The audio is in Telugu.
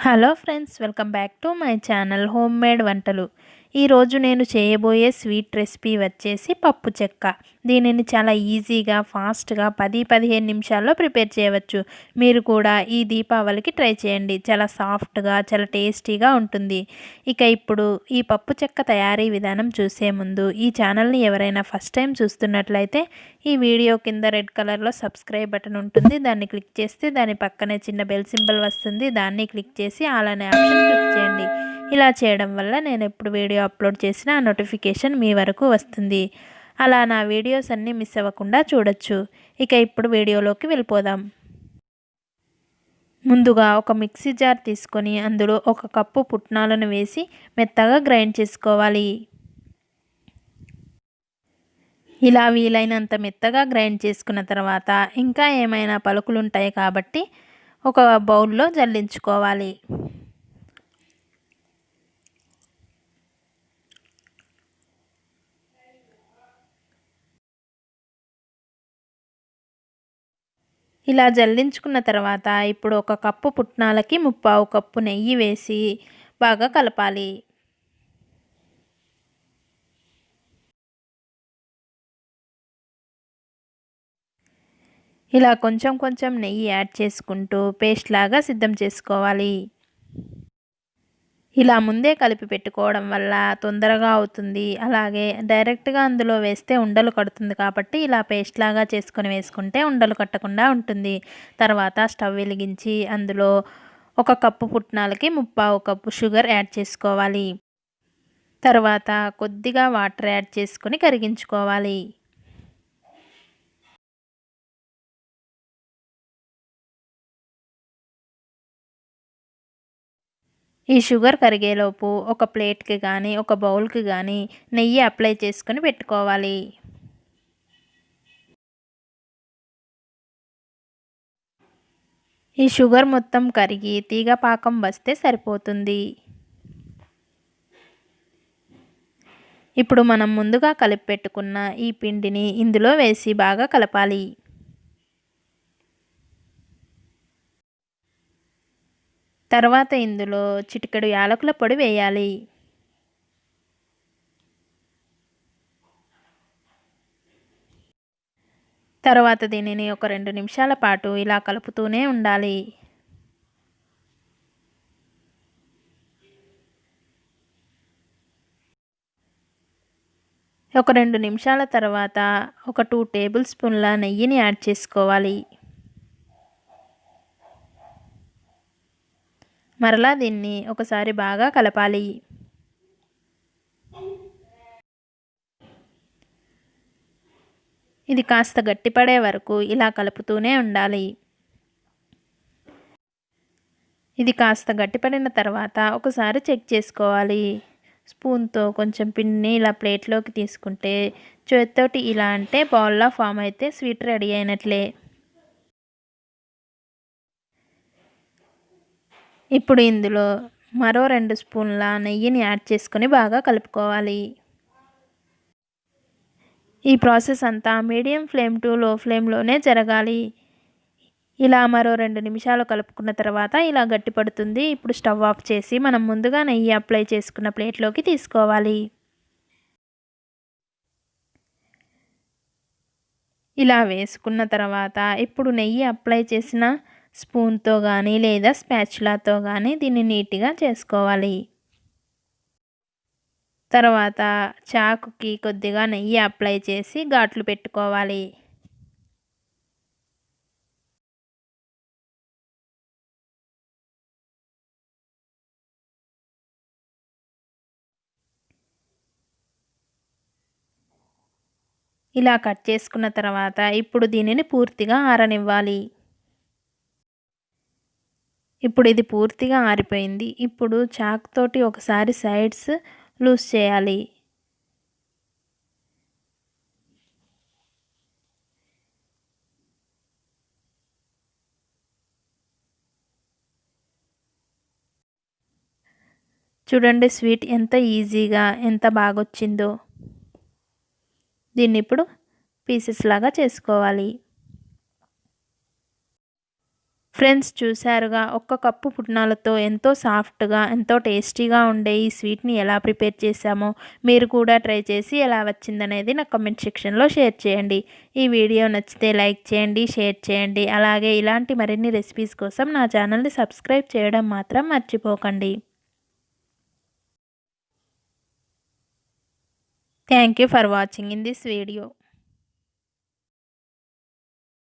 Hello friends, welcome back to my channel home made వంటలు. ఈరోజు నేను చేయబోయే స్వీట్ రెసిపీ వచ్చేసి పప్పు చెక్క. దీనిని చాలా ఈజీగా ఫాస్ట్గా 10-15 నిమిషాల్లో ప్రిపేర్ చేయవచ్చు. మీరు కూడా ఈ దీపావళికి ట్రై చేయండి. చాలా సాఫ్ట్గా చాలా టేస్టీగా ఉంటుంది. ఇప్పుడు ఈ పప్పు చెక్క తయారీ విధానం చూసే ముందు ఈ ఛానల్ని ఎవరైనా ఫస్ట్ టైం చూస్తున్నట్లయితే ఈ వీడియో కింద రెడ్ కలర్లో సబ్స్క్రైబ్ బటన్ ఉంటుంది. దాన్ని క్లిక్ చేస్తే దాని పక్కనే చిన్న బెల్ సింబల్ వస్తుంది. దాన్ని క్లిక్ చేసి ఆల్ అనే ఆప్షన్ క్లిక్ చేయండి. ఇలా చేయడం వల్ల నేను ఎప్పుడు వీడియో అప్లోడ్ చేసినా ఆ నోటిఫికేషన్ మీ వరకు వస్తుంది. అలా నా వీడియోస్ అన్నీ మిస్ అవ్వకుండా చూడొచ్చు. ఇప్పుడు వీడియోలోకి వెళ్ళిపోదాం. ముందుగా ఒక మిక్సీ జార్ తీసుకొని అందులో 1 కప్పు పుట్నాలను వేసి మెత్తగా గ్రైండ్ చేసుకోవాలి. ఇలా వీలైనంత మెత్తగా గ్రైండ్ చేసుకున్న తర్వాత ఇంకా ఏమైనా పలుకులు ఉంటాయి కాబట్టి ఒక బౌల్లో జల్లించుకోవాలి. ఇలా జల్లించుకున్న తర్వాత ఇప్పుడు 1 కప్పు పుట్నాలకి 3/4 కప్పు నెయ్యి వేసి బాగా కలపాలి. ఇలా కొంచెం కొంచెం నెయ్యి యాడ్ చేసుకుంటూ పేస్ట్ లాగా సిద్ధం చేసుకోవాలి. ఇలా ముందే కలిపి పెట్టుకోవడం వల్ల తొందరగా అవుతుంది. అలాగే డైరెక్ట్గా అందులో వేస్తే ఉండలు కడుతుంది కాబట్టి ఇలా పేస్ట్ లాగా చేసుకొని వేసుకుంటే ఉండలు కట్టకుండా ఉంటుంది. తర్వాత స్టవ్ వెలిగించి అందులో 1 కప్పు పుట్నాలకి 3/4 కప్పు షుగర్ యాడ్ చేసుకోవాలి. తర్వాత కొద్దిగా వాటర్ యాడ్ చేసుకొని కరిగించుకోవాలి. ఈ షుగర్ కరిగేలోపు ఒక ప్లేట్కి కానీ ఒక బౌల్కి కానీ నెయ్యి అప్లై చేసుకొని పెట్టుకోవాలి. ఈ షుగర్ మొత్తం కరిగి తీగ పాకం వస్తే సరిపోతుంది. ఇప్పుడు మనం ముందుగా కలిపి పెట్టుకున్న ఈ పిండిని ఇందులో వేసి బాగా కలపాలి. తర్వాత ఇందులో చిటికెడు యాలకుల పొడి వేయాలి. తర్వాత దీనిని ఒక 2 నిమిషాల పాటు ఇలా కలుపుతూనే ఉండాలి. ఒక 2 నిమిషాల తర్వాత ఒక 2 టేబుల్ స్పూన్ల నెయ్యిని యాడ్ చేసుకోవాలి. మరలా దీన్ని ఒకసారి బాగా కలపాలి. ఇది కాస్త గట్టిపడే వరకు ఇలా కలుపుతూనే ఉండాలి. ఇది కాస్త గట్టిపడిన తర్వాత ఒకసారి చెక్ చేసుకోవాలి. స్పూన్తో కొంచెం పిండిని ఇలా ప్లేట్లోకి తీసుకుంటే చేత్తోటి ఇలా అంటే బాల్లా ఫామ్ అయితే స్వీట్ రెడీ అయినట్లే. ఇప్పుడు ఇందులో మరో 2 స్పూన్ల నెయ్యిని యాడ్ చేసుకొని బాగా కలుపుకోవాలి. ఈ ప్రాసెస్ అంతా మీడియం ఫ్లేమ్ టు లో ఫ్లేమ్లోనే జరగాలి. ఇలా మరో 2 నిమిషాలు కలుపుకున్న తర్వాత ఇలా గట్టిపడుతుంది. ఇప్పుడు స్టవ్ ఆఫ్ చేసి మనం ముందుగా నెయ్యి అప్లై చేసుకున్న ప్లేట్లోకి తీసుకోవాలి. ఇలా వేసుకున్న తర్వాత ఇప్పుడు నెయ్యి అప్లై చేసిన స్పూన్తో కానీ లేదా స్పాచులాతో కానీ దీన్ని నీట్గా చేసుకోవాలి. తర్వాత చాకుకి కొద్దిగా నెయ్యి అప్లై చేసి ఘాట్లు పెట్టుకోవాలి. ఇలా కట్ చేసుకున్న తర్వాత ఇప్పుడు దీనిని పూర్తిగా ఆరనివ్వాలి. ఇప్పుడు ఇది పూర్తిగా ఆరిపోయింది. ఇప్పుడు చాక్ తోటి ఒకసారి సైడ్స్ లూజ్ చేయాలి. చూడండి స్వీట్ ఎంత ఈజీగా ఎంత బాగొచ్చిందో. దీన్ని ఇప్పుడు పీసెస్ లాగా చేసుకోవాలి. ఫ్రెండ్స్ చూసారుగా, ఒక్క కప్పు పుట్నాలతో ఎంతో సాఫ్ట్గా ఎంతో టేస్టీగా ఉండే ఈ స్వీట్ని ఎలా ప్రిపేర్ చేశామో మీరు కూడా ట్రై చేసి ఎలా వచ్చిందనేది నా కమెంట్ సెక్షన్లో షేర్ చేయండి. ఈ వీడియో నచ్చితే లైక్ చేయండి, షేర్ చేయండి. అలాగే ఇలాంటి మరిన్ని రెసిపీస్ కోసం నా ఛానల్ని సబ్స్క్రైబ్ చేయడం మాత్రం మర్చిపోకండి. Thank you for watching in this video.